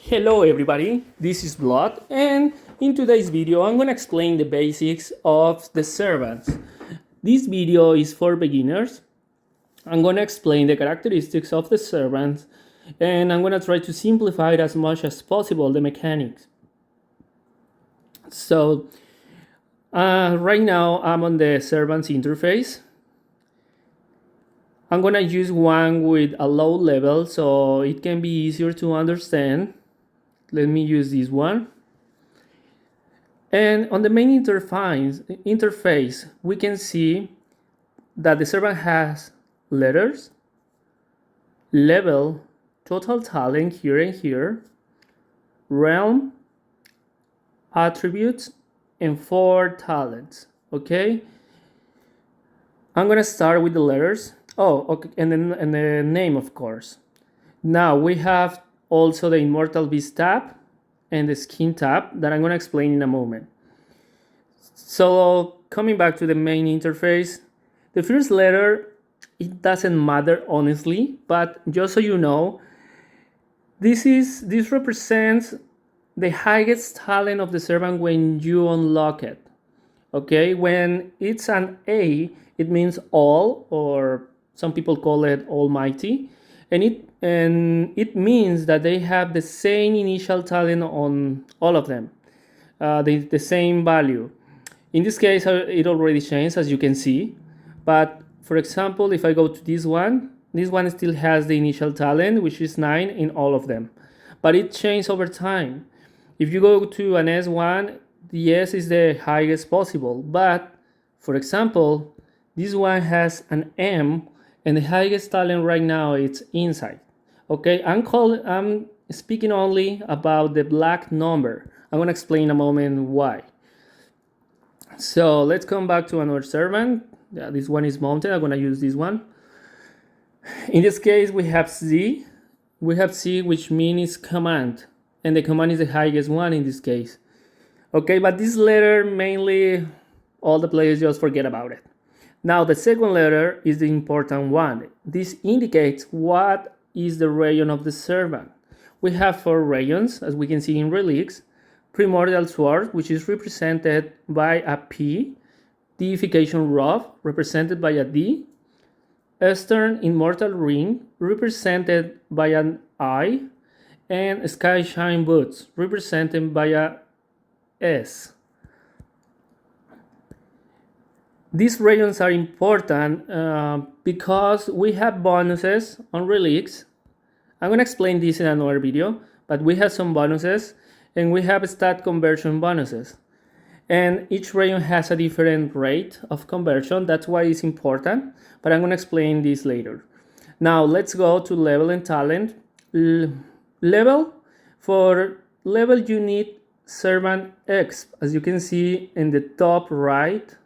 Hello everybody, this is Blood, and in today's video I'm going to explain the basics of the servants. This video is for beginners. I'm going to explain the characteristics of the servants, and I'm going to try to simplify it as much as possible, the mechanics. So right now I'm on the servants interface. I'm going to use one with a low level so it can be easier to understand. Let me use this one. And on the main interface, we can see that the servant has letters, level, total talent here and here, realm, attributes, and 4 talents. Okay? I'm gonna start with the letters. Oh, okay, and the name, of course. Now we have also the Immortal Beast tab and the Skin tab that I'm going to explain in a moment. So coming back to the main interface, the first letter, it doesn't matter honestly, but just so you know, this represents the highest talent of the servant when you unlock it. Okay, when it's an A, it means all, or some people call it almighty, and it means that they have the same initial talent on all of them, the same value. In this case, it already changed, as you can see. But for example, if I go to this one still has the initial talent, which is 9 in all of them. But it changed over time. If you go to an S1, the S is the highest possible. But for example, this one has an M, and the highest talent right now is insight. Okay, I'm speaking only about the black number. I'm gonna explain in a moment why. So let's come back to another servant. Yeah, this one is mounted. I'm gonna use this one. In this case, we have C. We have C, which means command, and the command is the highest one in this case. Okay, but this letter mainly all the players just forget about it. Now the second letter is the important one. This indicates what is the region of the servant. We have 4 regions, as we can see in relics. Primordial Sword, which is represented by a P. Deification Rod, represented by a D. Eastern Immortal Ring, represented by an I. And Skyshine Boots, represented by a S. These regions are important because we have bonuses on relics. I'm going to explain this in another video, but we have some bonuses and we have stat conversion bonuses. And each region has a different rate of conversion. That's why it's important, but I'm going to explain this later. Now let's go to level and talent. Level, for level you need servant X, as you can see in the top right.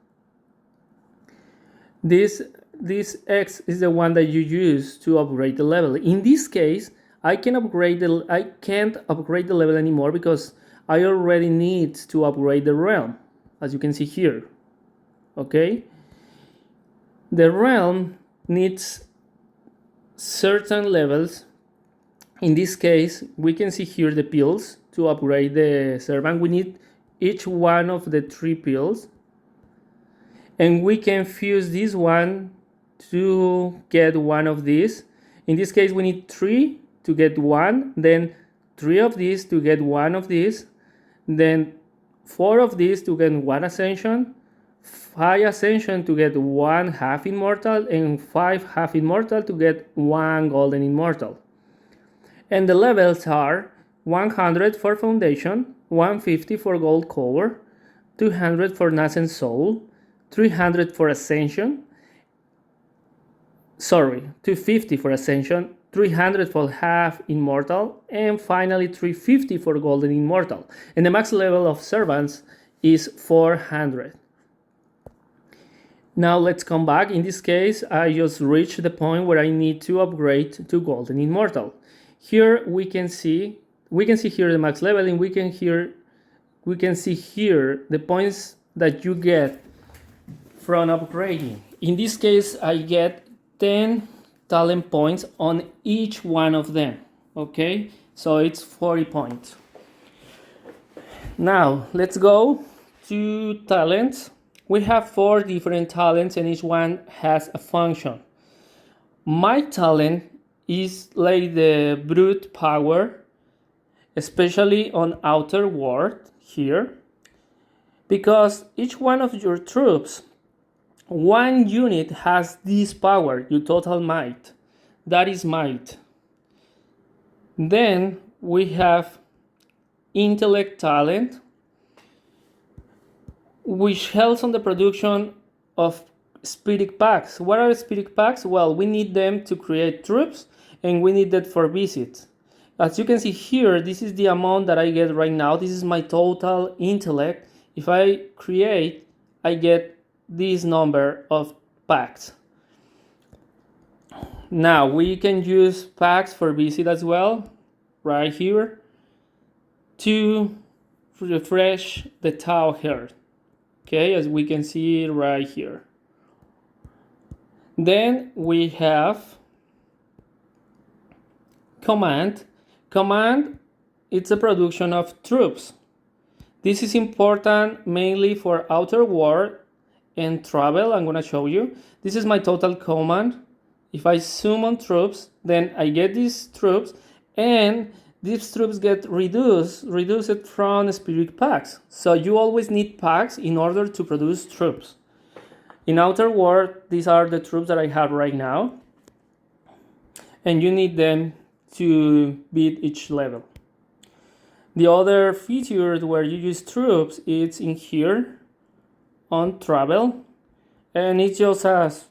This X is the one that you use to upgrade the level. In this case, I can't upgrade the level anymore because I already need to upgrade the realm, as you can see here. Okay? The realm needs certain levels. In this case, we can see here the pills to upgrade the servant. We need each one of the 3 pills. And we can fuse this one to get one of these. In this case, we need 3 to get 1, then 3 of these to get 1 of these, then 4 of these to get 1 ascension, 5 ascension to get 1 half immortal, and 5 half immortal to get 1 golden immortal. And the levels are 100 for foundation, 150 for gold core, 200 for nascent soul, 300 for ascension, 250 for ascension, 300 for half immortal, and finally 350 for golden immortal. And the max level of servants is 400. Now let's come back. In this case, I just reached the point where I need to upgrade to golden immortal. Here we can see here the max level, and we can see here the points that you get from upgrading. In this case, I get 10 talent points on each one of them. Okay, So it's 40 points. Now let's go to talents. We have 4 different talents and each one has a function. My talent is like the brute power, especially on outer world here, because each one of your troops, one unit has this power, your total might. That is might. Then we have intellect talent, which helps on the production of spirit packs. What are spirit packs? Well, we need them to create troops and we need that for visits. As you can see here, this is the amount that I get right now. This is my total intellect. If I create, I get this number of packs. Now we can use packs for visit as well, right here, to refresh the Tau here. Okay, as we can see right here. Then we have command. Command, it's a production of troops. This is important mainly for outer world and travel. I'm gonna show you. This is my total command. If I zoom on troops, then I get these troops, and these troops get reduced from spirit packs. So you always need packs in order to produce troops. In outer world, these are the troops that I have right now, and you need them to beat each level. The other feature where you use troops is in here on travel, and it just has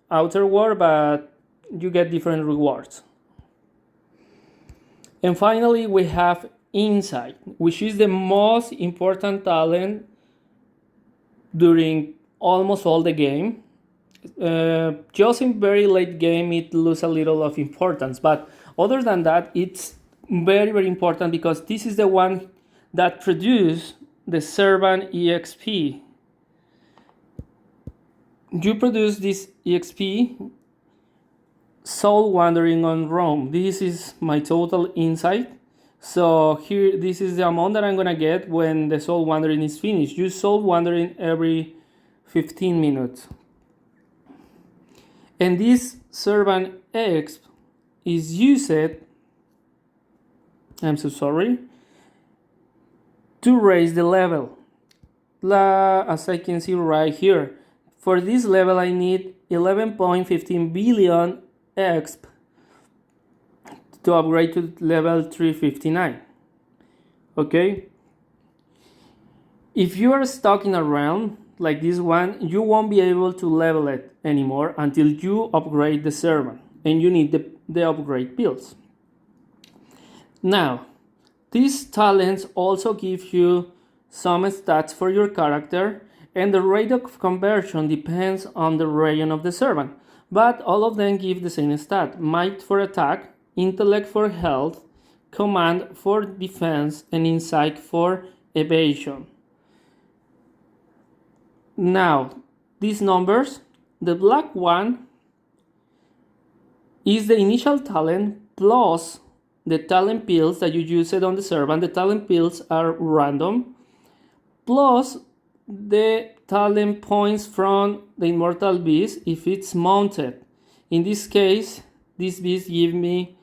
outer world, but you get different rewards. And finally, we have insight, which is the most important talent during almost all the game. Just in very late game, it loses a little of importance, but other than that, it's very, very important because this is the one that produces the servant EXP. You produce this EXP, soul wandering on Rome. This is my total insight. So here, this is the amount that I'm gonna get when the soul wandering is finished. You soul wandering every 15 minutes. And this servant exp is used, I'm so sorry, to raise the level. As I can see right here, for this level I need 11.15 billion exp to upgrade to level 359. Okay, if you are stuck in a realm like this one, you won't be able to level it anymore until you upgrade the servant, and you need the upgrade builds. Now, these talents also give you some stats for your character, and the rate of conversion depends on the region of the servant, but all of them give the same stat: might for attack, intellect for health, command for defense, and insight for evasion. Now, these numbers, the black one is the initial talent plus the talent pills that you used on the servant. The talent pills are random, plus the talent points from the immortal beast if it's mounted. In this case, this beast gives me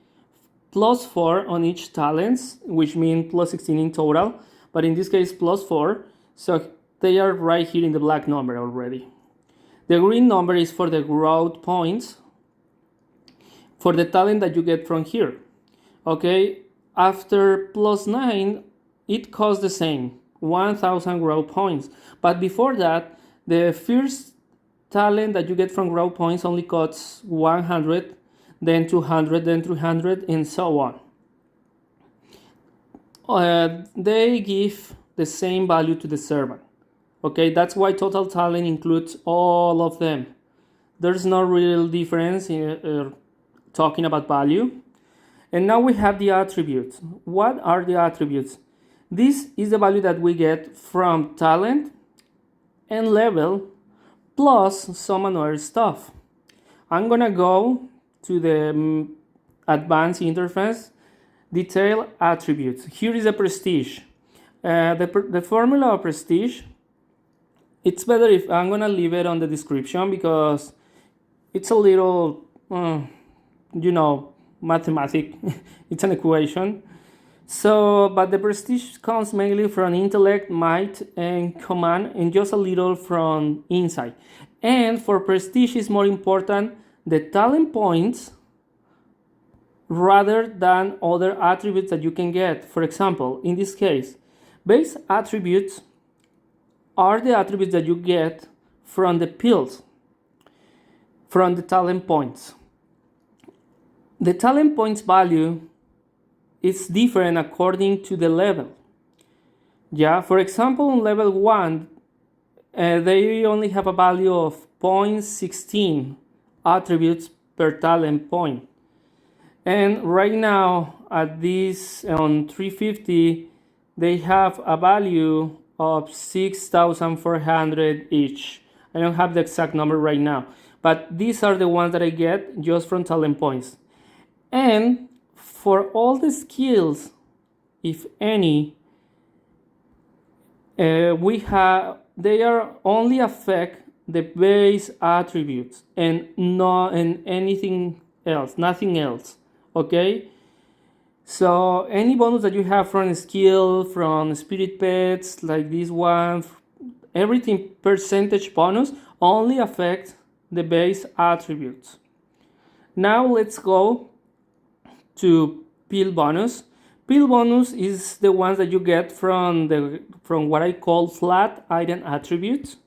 plus 4 on each talents, which means plus 16 in total, but in this case plus 4, so they are right here in the black number already. The green number is for the growth points for the talent that you get from here. Okay, after plus 9, it costs the same, 1000 growth points. But before that, the first talent that you get from growth points only costs 100, then 200, then 300, and so on. They give the same value to the servant. Okay, that's why total talent includes all of them. There's no real difference in talking about value. And now we have the attributes. What are the attributes? This is the value that we get from talent and level plus some other stuff. I'm gonna go to the advanced interface. Detail attributes. Here is a prestige. The formula of prestige, it's better if I'm gonna leave it on the description because it's a little, mathematic. It's an equation. So, but the prestige comes mainly from intellect, might, and command, and just a little from insight. And for prestige, is more important the talent points rather than other attributes that you can get. For example, in this case, base attributes are the attributes that you get from the pills, from the talent points. The talent points value is different according to the level. Yeah, for example, on level 1, they only have a value of 0.16 attributes per talent point. And right now, at this on 350, they have a value of 6,400 each. I don't have the exact number right now, but these are the ones that I get just from talent points. And for all the skills, if any, they are only affect the base attributes and not and anything else, nothing else. Okay, so any bonus that you have from skill, from spirit pets, like this one, everything percentage bonus only affects the base attributes. Now let's go to pill bonus. Pill bonus is the ones that you get from what I call flat item attributes.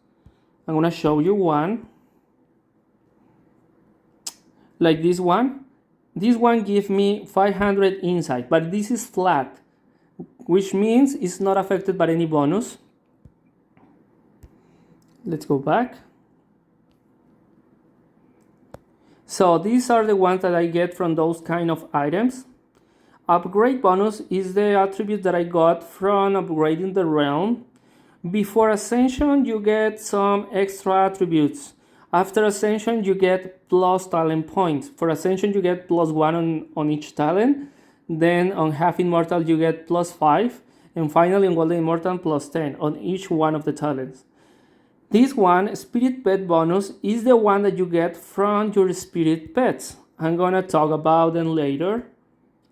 I'm gonna show you one, like this one. This one gives me 500 insight, but this is flat, which means it's not affected by any bonus. Let's go back. So these are the ones that I get from those kind of items. Upgrade bonus is the attribute that I got from upgrading the realm. Before ascension, you get some extra attributes. After ascension, you get plus talent points. For ascension, you get +1 on each talent. Then on half immortal, you get +5. And finally on golden immortal, +10 on each one of the talents. This one, spirit pet bonus, is the one that you get from your spirit pets. I'm gonna talk about them later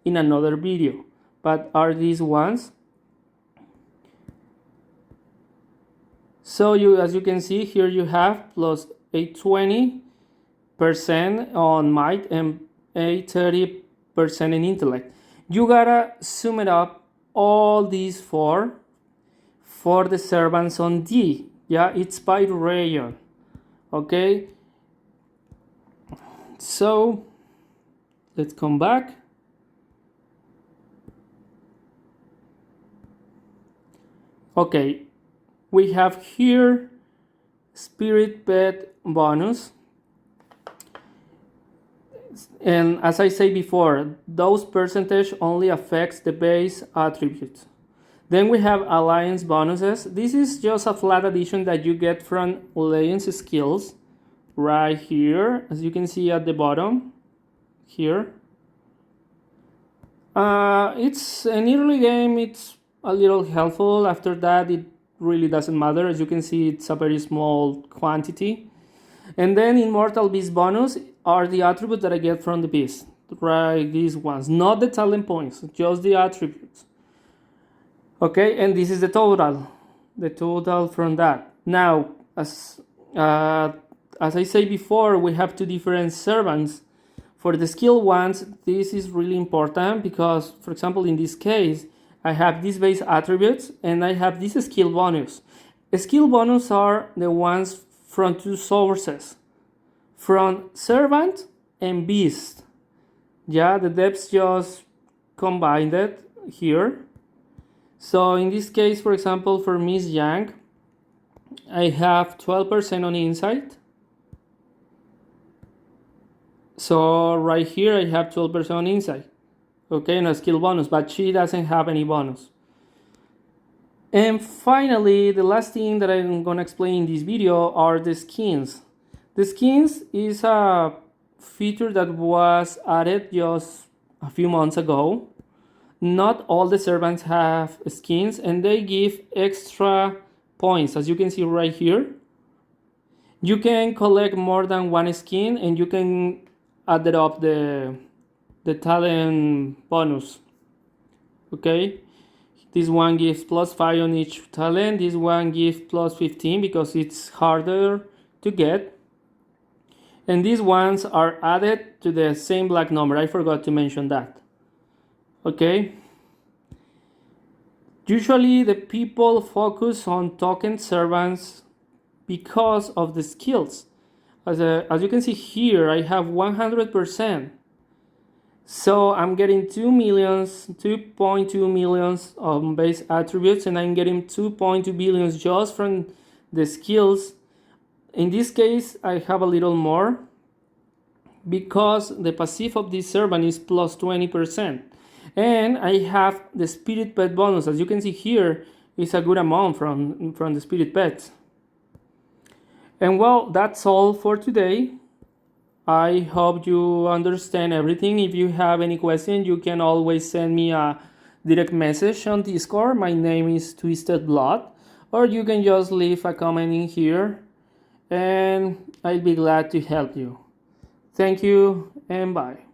in another video. But are these ones? So as you can see here, you have plus a 20% on might and a 30% in intellect. You gotta sum it up all these for the servants on D. Yeah, it's by region. Okay, so let's come back. Okay, we have here spirit pet bonus, and as I said before, those percentage only affects the base attributes. Then we have alliance bonuses. This is just a flat addition that you get from alliance skills right here, as you can see at the bottom here. It's an early game, it's a little helpful. After that, it really doesn't matter. As you can see, it's a very small quantity. And then immortal beast bonus are the attributes that I get from the beast, right? These ones, not the talent points, just the attributes. Okay, and this is the total from that. Now, as I say before, we have two different servants. For the skill ones, this is really important because, for example, in this case, I have these base attributes and I have this skill bonus. Skill bonus are the ones from two sources, from servant and beast. Yeah, the depths just combined it here. So in this case, for example, for Miss Yang, I have 12% on insight. So right here, I have 12% on insight. Okay, no skill bonus, but she doesn't have any bonus. And finally, the last thing that I'm gonna explain in this video are the skins. The skins is a feature that was added just a few months ago. not all the servants have skins, and they give extra points, as you can see right here. You can collect more than one skin, and you can add it up the talent bonus. Okay, this one gives +5 on each talent. This one gives +15 because it's harder to get. And these ones are added to the same black number. I forgot to mention that. Okay. Usually the people focus on token servants because of the skills. As you can see here, I have 100%. So I'm getting 2.2 millions of base attributes, and I'm getting 2.2 billions just from the skills. In this case, I have a little more because the passive of this servant is +20%. And I have the spirit pet bonus. As you can see here, it's a good amount from the spirit pets. And well, that's all for today. I hope you understand everything. If you have any question, you can always send me a direct message on Discord. My name is Twisted Blood. Or you can just leave a comment in here, and I'll be glad to help you. Thank you, and bye.